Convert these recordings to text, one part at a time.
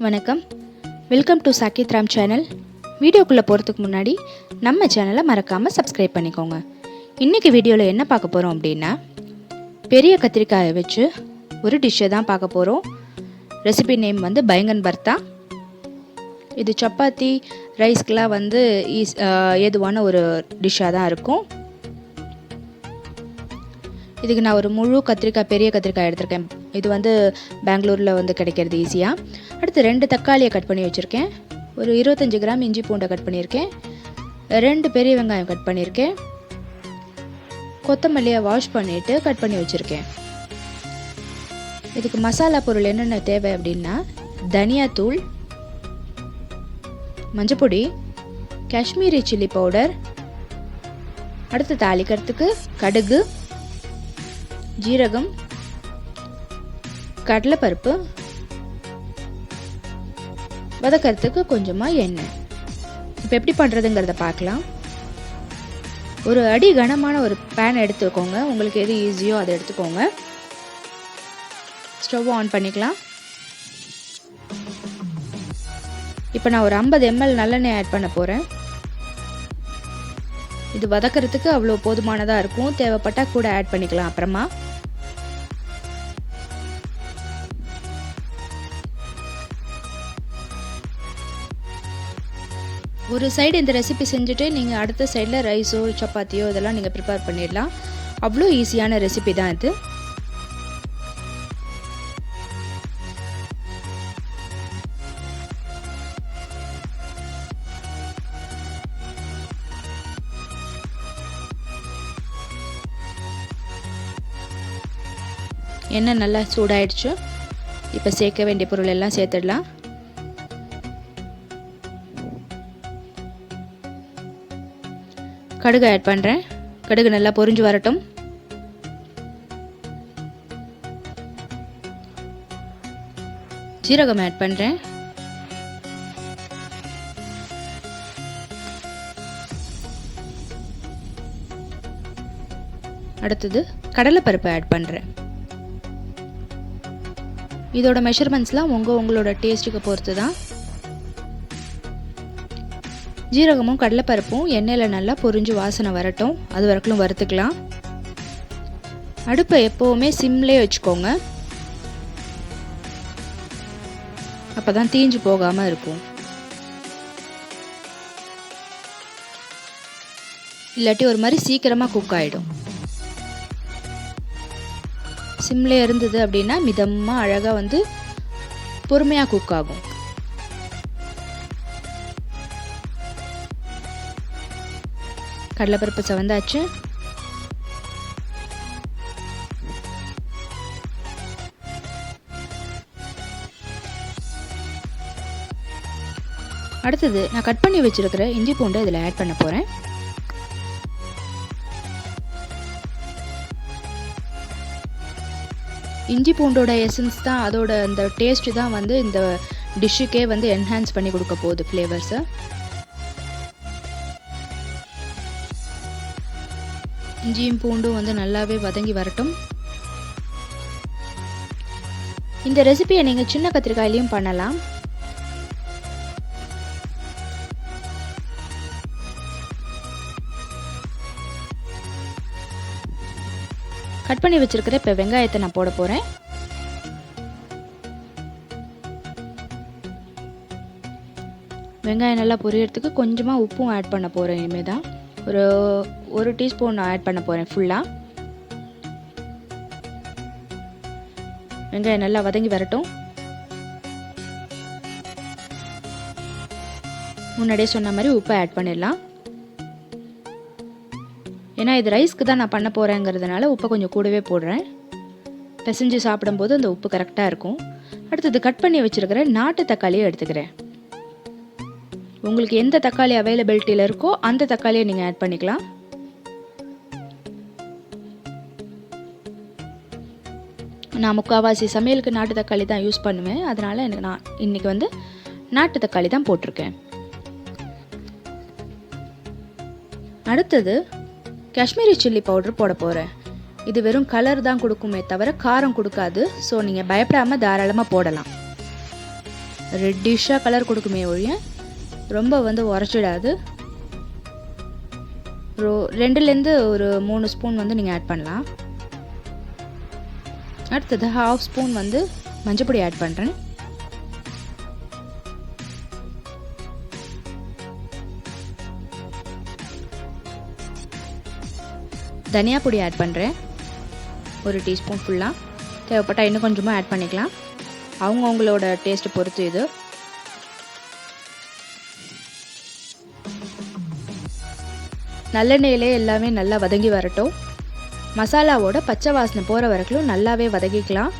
வணக்கம், welcome to சாக்கித் Ram channel. வீடியோக்குள்ளே போகிறதுக்கு முன்னாடி நம்ம சேனலை மறக்காமல் சப்ஸ்கிரைப் பண்ணிக்கோங்க. இன்றைக்கி வீடியோவில் என்ன பார்க்க போகிறோம் அப்படின்னா, பெரிய கத்திரிக்காயை வச்சு ஒரு டிஷ்ஷை தான் பார்க்க போகிறோம். ரெசிபி நேம் வந்து பைங்கன் பர்த்தா. இது சப்பாத்தி ரைஸ்க்கெலாம் வந்து ஏதுவான ஒரு டிஷ்ஷாக தான் இருக்கும். இதுக்கு நான் ஒரு முழு கத்திரிக்காய், பெரிய கத்திரிக்காய் எடுத்திருக்கேன். இது வந்து பெங்களூரில் வந்து கிடைக்கிறது ஈஸியாக. அடுத்து 2 தக்காளியை கட் பண்ணி வச்சுருக்கேன். ஒரு 25 கிராம் இஞ்சி பூண்டை கட் பண்ணியிருக்கேன். 2 பெரிய வெங்காயம் கட் பண்ணியிருக்கேன். கொத்தமல்லியை வாஷ் பண்ணிவிட்டு கட் பண்ணி வச்சுருக்கேன். இதுக்கு மசாலா பொருள் என்னென்ன தேவை அப்படின்னா, தனியாத்தூள், மஞ்சப்பொடி, காஷ்மீரி சில்லி பவுடர், அடுத்து தாளிக்கிறதுக்கு கடுகு, ஜீரகம், கடலைப்பருப்பு, வதக்கிறதுக்கு கொஞ்சமாக எண்ணெய். இப்போ எப்படி பண்ணுறதுங்கிறத பார்க்கலாம். ஒரு அடி கனமான ஒரு பேன் எடுத்துக்கோங்க. உங்களுக்கு எது ஈஸியோ அதை எடுத்துக்கோங்க. ஸ்டவ் ஆன் பண்ணிக்கலாம். இப்போ நான் ஒரு 50 ml நல்லெண்ணெய் ஆட் பண்ண போகிறேன். இது வதக்கிறதுக்கு அவ்வளோ போதுமானதாக இருக்கும். தேவைப்பட்டால் கூட ஆட் பண்ணிக்கலாம் அப்புறமா. ஒரு சைடு இந்த ரெசிபி செஞ்சுட்டு நீங்கள் அடுத்த சைடில் ரைஸோ சப்பாத்தியோ இதெல்லாம் நீங்கள் ப்ரிப்பேர் பண்ணிடலாம். அவ்வளோ ஈஸியான ரெசிபி தான் இது. எண்ணெய் நல்லா சூடாயிடுச்சு. இப்போ சேர்க்க வேண்டிய பொருள் எல்லாம் சேர்த்துடலாம். கடுகு ஆட் பண்ணுறேன். கடுகு நல்லா பொரிஞ்சு வரட்டும். ஜீரகம் ஆட் பண்ணுறேன். அடுத்தது கடலைப்பருப்பு ஆட் பண்ணுறேன். இதோட மெஷர்மெண்ட்ஸ்லாம் உங்களோட டேஸ்ட்டுக்கு பொறுத்து தான். ஜீரகமும் கடலைப்பருப்பும் எண்ணெயில் நல்லா பொரிஞ்சு வாசனை வரட்டும். அது வரைக்கும் வறுத்துக்கலாம். அடுப்பை எப்போவுமே சிம்லேயே வச்சுக்கோங்க. அப்போ தான் தீஞ்சு போகாமல் இருக்கும். இல்லாட்டி ஒரு மாதிரி சீக்கிரமாக குக் ஆகிடும். சிம்லே இருந்தது அப்படின்னா மிதமாக அழகாக வந்து பொறுமையாக குக் ஆகும். கடலைப்பருப்பு செவந்தாச்சு. அடுத்தது நான் கட் பண்ணி வச்சிருக்கிற இஞ்சி பூண்டை இதில் ஆட் பண்ண போகிறேன். இஞ்சி பூண்டோட எசன்ஸ் தான், அதோட அந்த டேஸ்ட் தான் வந்து இந்த டிஷ்ஷுக்கே வந்து என்ஹான்ஸ் பண்ணி கொடுக்க போகுது ஃப்ளேவர்ஸை. இஞ்சியும் பூண்டும் வந்து நல்லாவே வதங்கி வரட்டும். இந்த ரெசிபியை நீங்கள் சின்ன கத்திரிக்காயிலையும் பண்ணலாம். கட் பண்ணி வச்சிருக்கிற இப்போ வெங்காயத்தை நான் போட போகிறேன். வெங்காயம் நல்லா பொரியறதுக்கு கொஞ்சமாக உப்பும் ஆட் பண்ண போகிறேன். இனிமேல் தான் ஒரு டீஸ்பூன் ஆட் பண்ண போகிறேன் ஃபுல்லாக. வெங்காயம் நல்லா வதங்கி வரட்டும். முன்னாடியே சொன்ன மாதிரி உப்பை ஆட் பண்ணிடலாம். ஏன்னா இது ரைஸ்க்கு தான் நான் பண்ண போகிறேங்கிறதுனால உப்பை கொஞ்சம் கூடவே போடுறேன். பிசைஞ்சு சாப்பிடும்போது அந்த உப்பு கரெக்டாக இருக்கும். அடுத்தது கட் பண்ணி வச்சுருக்கிற நாட்டு தக்காளியை எடுத்துக்கிறேன். உங்களுக்கு எந்த தக்காளி அவைலபிலிட்டியில் இருக்கோ அந்த தக்காளியை நீங்கள் ஆட் பண்ணிக்கலாம். நான் முக்கால்வாசி சமையலுக்கு நாட்டு தக்காளி தான் யூஸ் பண்ணுவேன். அதனால் நான் இன்றைக்கி வந்து நாட்டு தக்காளி தான் போட்டிருக்கேன். அடுத்தது காஷ்மீரி சில்லி பவுடர் போட போகிறேன். இது வெறும் கலர் தான் கொடுக்குமே தவிர காரம் கொடுக்காது. ஸோ நீங்கள் பயப்படாமல் தாராளமாக போடலாம். ரெட்டிஷாக கலர் கொடுக்குமே ஒழிய ரொம்ப வந்து உரைச்சிடாது. 2லேருந்து ஒரு 3 ஸ்பூன் வந்து நீங்கள் ஆட் பண்ணலாம். அடுத்தது 1/2 ஸ்பூன் வந்து மஞ்சள் ஆட் பண்ணுறேன். தனியா பொடி ஆட் பண்ணுறேன் 1 டீஸ்பூன் ஃபுல்லாக. தேவைப்பட்டால் இன்னும் கொஞ்சமாக ஆட் பண்ணிக்கலாம், அவங்களோட டேஸ்ட்டை பொறுத்து இது. நல்லெண்ணெயிலே எல்லாமே நல்லா வதங்கி வரட்டும். மசாலாவோட பச்சை வாசனை போகிற வரைக்கும் நல்லாவே வதக்கிக்கலாம்.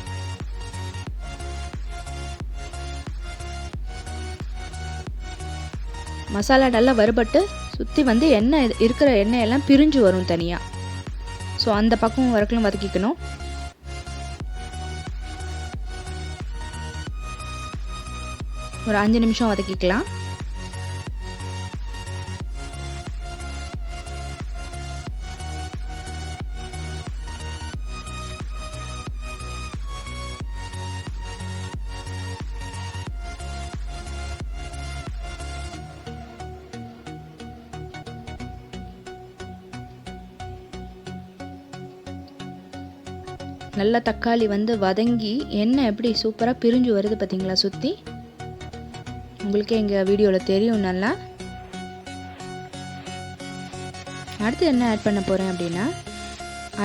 மசாலா நல்லா வறுபட்டு சுற்றி வந்து எண்ணெய் இருக்கிற எண்ணெயெல்லாம் பிரிஞ்சு வரும் தனியாக. ஸோ அந்த பக்கம் வரைக்கும் வதக்கிக்கணும். ஒரு 5 நிமிஷம் வதக்கிக்கலாம். நல்லா தக்காளி வந்து வதங்கி எண்ணெய் எப்படி சூப்பராக பிரிஞ்சு வருது பார்த்தீங்களா சுற்றி. உங்களுக்கே எங்கள் வீடியோவில் தெரியும் நல்லா. அடுத்து என்ன ஆட் பண்ண போகிறேன் அப்படின்னா,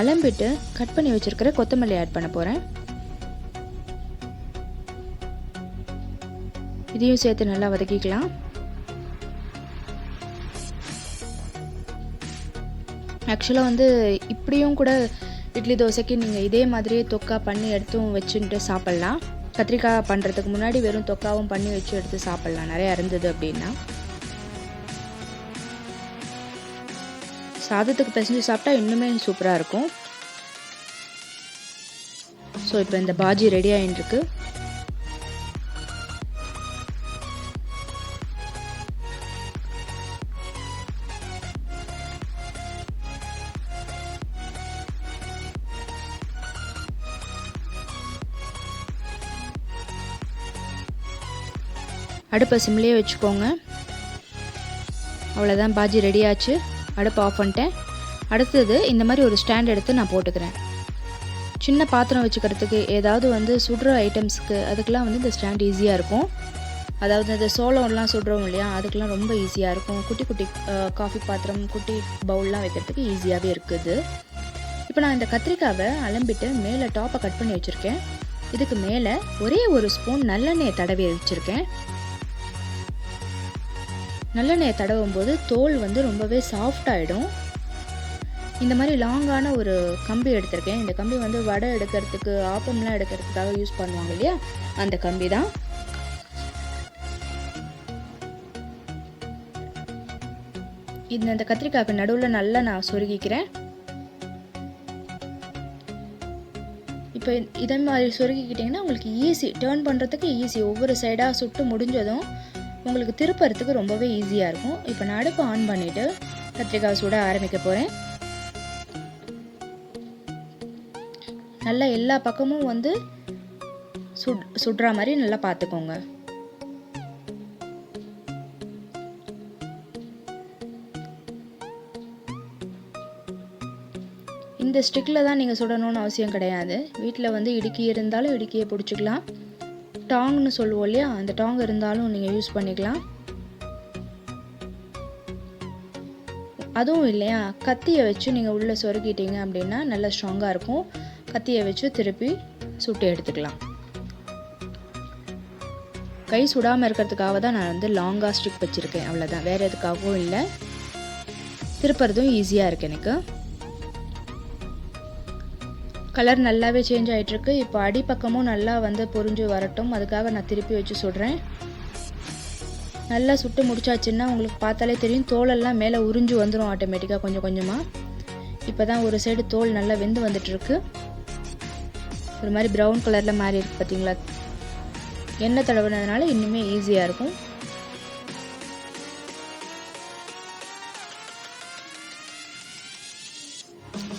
அலம்பிட்டு கட் பண்ணி வச்சுருக்கிற கொத்தமல்லி ஆட் பண்ண போகிறேன். இதையும் சேர்த்து நல்லா வதக்கிக்கலாம். ஆக்சுவலாக வந்து இப்படியும் கூட இட்லி தோசைக்கு நீங்கள் இதே மாதிரியே தொக்கா பண்ணி எடுத்தும் வச்சுட்டு சாப்பிட்லாம். கத்திரிக்காய் பண்ணுறதுக்கு முன்னாடி வெறும் தொக்காவும் பண்ணி வச்சு எடுத்து சாப்பிட்லாம், நிறையா இருந்தது அப்படின்னா. சாதத்துக்கு பிசைஞ்சு சாப்பிட்டா இன்னுமே சூப்பராக இருக்கும். ஸோ இப்போ இந்த பாஜி ரெடி ஆகிட்டுருக்கு. அடுப்பை சிம்லேயே வச்சுக்கோங்க. அவ்வளோதான், பாஜி ரெடி ஆச்சு. அடுப்பை ஆஃப் பண்ணிட்டேன். அடுத்தது இந்த மாதிரி ஒரு ஸ்டாண்ட் எடுத்து நான் போட்டுக்கிறேன். சின்ன பாத்திரம் வச்சுக்கிறதுக்கு ஏதாவது வந்து சுடுற ஐட்டம்ஸுக்கு அதுக்கெலாம் வந்து இந்த ஸ்டாண்ட் ஈஸியாக இருக்கும். அதாவது இந்த சோளம்லாம் சுடுறோம் இல்லையா, அதுக்கெலாம் ரொம்ப ஈஸியாக இருக்கும். குட்டி குட்டி காஃபி பாத்திரம், குட்டி பவுல்லாம் வைக்கிறதுக்கு ஈஸியாகவே இருக்குது. இப்போ நான் இந்த கத்திரிக்காவை அலம்பிட்டு மேலே டாப்பை கட் பண்ணி வச்சுருக்கேன். இதுக்கு மேலே ஒரே ஒரு ஸ்பூன் நல்லெண்ணெயை தடவி வச்சுருக்கேன். நல்லெண்ணெயை தடவும் போது தோல் வந்து ரொம்பவே சாஃப்ட் ஆகிடும். இந்த மாதிரி லாங்கான ஒரு கம்பி எடுத்திருக்கேன். இந்த கம்பி வந்து வடை எடுக்கிறதுக்கு, ஆப்பம்லாம் எடுக்கிறதுக்காக யூஸ் பண்ணுவாங்க இல்லையா, அந்த கம்பி தான். இந்த கத்திரிக்காய்க்கு நடுவில் நல்லா நான் சொருகிக்கிறேன். இப்போ இதே மாதிரி சொருகிக்கிட்டிங்கன்னா உங்களுக்கு ஈஸி, டேர்ன் பண்ணுறதுக்கு ஈஸி. ஒவ்வொரு சைடாக சுட்டு முடிஞ்சதும் உங்களுக்கு திருப்பறதுக்கு ரொம்பவே ஈஸியாக இருக்கும். இப்போ நான் அடுப்பு ஆன் பண்ணிவிட்டு கத்திரிக்காய் சுட ஆரம்பிக்க போகிறேன். நல்லா எல்லா பக்கமும் வந்து சுடுற மாதிரி நல்லா பார்த்துக்கோங்க. இந்த ஸ்டிக்கில் தான் நீங்கள் சுடணும்னு அவசியம் கிடையாது. வீட்டில் வந்து இடுக்கி இருந்தாலும் இடுக்கியை பிடிச்சிக்கலாம். டாங்னு சொல்லுவோம் இல்லையா, அந்த டாங் இருந்தாலும் நீங்கள் யூஸ் பண்ணிக்கலாம். அதுவும் இல்லையா, கத்தியை வச்சு நீங்கள் உள்ளே சொருக்கிட்டீங்க அப்படின்னா நல்லா ஸ்ட்ராங்காக இருக்கும். கத்தியை வச்சு திருப்பி சுட்டு எடுத்துக்கலாம். கை சுடாமல் இருக்கிறதுக்காக தான் நான் வந்து லாங்காக ஸ்டிக் வச்சுருக்கேன், அவ்வளோதான். வேறு எதுக்காகவும் இல்லை. திருப்புறதும் ஈஸியாக இருக்குது எனக்கு. கலர் நல்லாவே சேஞ்ச் ஆகிட்டுருக்கு. இப்போ அடிப்பக்கமும் நல்லா வந்து பொரிஞ்சு வரட்டும், அதுக்காக நான் திருப்பி வச்சு சுடுறேன். நல்லா சுட்டு முடிச்சாச்சுன்னா உங்களுக்கு பார்த்தாலே தெரியும், தோலெல்லாம் மேலே உறிஞ்சு வந்துடும் ஆட்டோமேட்டிக்காக கொஞ்சம் கொஞ்சமாக. இப்போ தான் ஒரு சைடு தோல் நல்லா வெந்து வந்துட்டுருக்கு. ஒரு மாதிரி ப்ரௌன் கலரில் மாறி இருக்குது பார்த்தீங்களா. எண்ணெய் தடவினதுனால இன்னுமே ஈஸியாக இருக்கும்.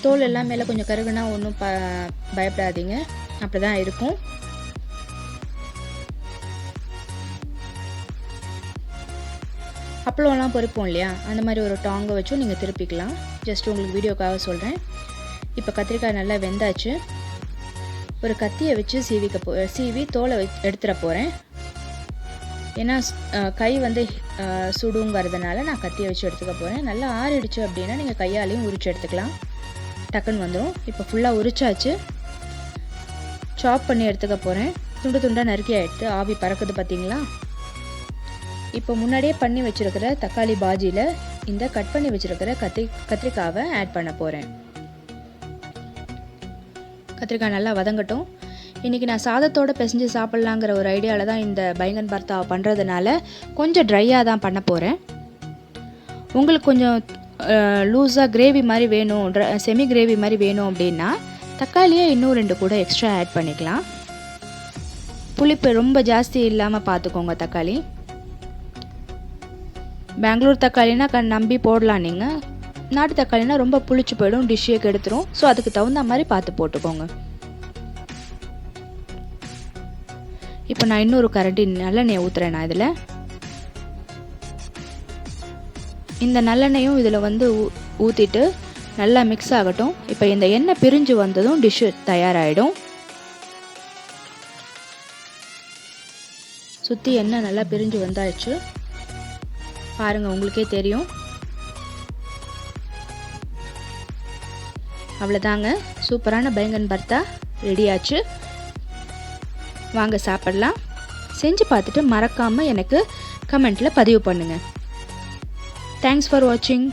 தோல் எல்லாம் மேலே கொஞ்சம் கருகுனா ஒன்றும் பயப்படாதீங்க, அப்படி தான் இருக்கும். அப்பளம்லாம் பொரிப்போம் இல்லையா, அந்த மாதிரி ஒரு டாங்கை வச்சும் நீங்கள் திருப்பிக்கலாம். ஜஸ்ட் உங்களுக்கு வீடியோக்காக சொல்கிறேன். இப்போ கத்திரிக்காய் நல்லா வெந்தாச்சு. ஒரு கத்தியை வச்சு சீவி தோலை எடுத்துட போகிறேன். ஏன்னா கை வந்து சுடுங்கிறதுனால நான் கத்தியை வச்சு எடுத்துக்க போகிறேன். நல்லா ஆறிடுச்சு அப்படின்னா நீங்கள் கையாலையும் உரிச்சு எடுத்துக்கலாம், டக்குன்னு வந்துடும். இப்போ ஃபுல்லாக உரிச்சாச்சு. சாப் பண்ணி எடுத்துக்க போகிறேன். துண்டு துண்டாக நறுக்கி எடுத்து ஆவி பறக்குது பார்த்தீங்களா. இப்போ முன்னாடியே பண்ணி வச்சுருக்கிற தக்காளி பாஜியில் இந்த கட் பண்ணி வச்சுருக்கிற கத்திரிக்காவை ஆட் பண்ண போகிறேன். கத்திரிக்காய் நல்லா வதங்கட்டும். இன்றைக்கி நான் சாதத்தோடு பிசைஞ்சு சாப்பிட்லாங்கிற ஒரு ஐடியாவில் தான் இந்த பைங்கன் பர்த்தாவை பண்ணுறதுனால கொஞ்சம் ட்ரையாக தான் பண்ண போகிறேன். உங்களுக்கு கொஞ்சம் லூஸாக கிரேவி மாதிரி வேணும், செமி கிரேவி மாதிரி வேணும் அப்படின்னா தக்காளியை இன்னும் 2 கூட எக்ஸ்ட்ரா ஆட் பண்ணிக்கலாம். புளிப்பு ரொம்ப ஜாஸ்தி இல்லாமல் பார்த்துக்கோங்க. தக்காளி பெங்களூர் தக்காளினா நம்பி போடலாம். நீங்கள் நாட்டு தக்காளினா ரொம்ப புளிச்சு போயிடும், டிஷ்ஷே கெடுத்துரும். ஸோ அதுக்கு தகுந்த மாதிரி பார்த்து போட்டுக்கோங்க. இப்போ நான் இன்னொரு கரண்டி நல்லெண்ணெய் ஊற்றுறேன். நான் இதில் இந்த நல்லெண்ணெயும் இதில் வந்து ஊற்றிட்டு நல்லா மிக்ஸ் ஆகட்டும். இப்போ இந்த எண்ணெய் பிரிஞ்சு வந்ததும் டிஷ்ஷு தயாராகிடும். சுற்றி எண்ணெய் நல்லா பிரிஞ்சு வந்தாச்சு பாருங்கள், உங்களுக்கே தெரியும். அவ்வளோதாங்க, சூப்பரான பைங்கன் பர்த்தா ரெடியாச்சு. வாங்க சாப்பிடலாம். செஞ்சு பார்த்துட்டு மறக்காமல் எனக்கு கமெண்ட்டில் பதிவு பண்ணுங்கள். தேங்க்ஸ் ஃபார் வாட்சிங்.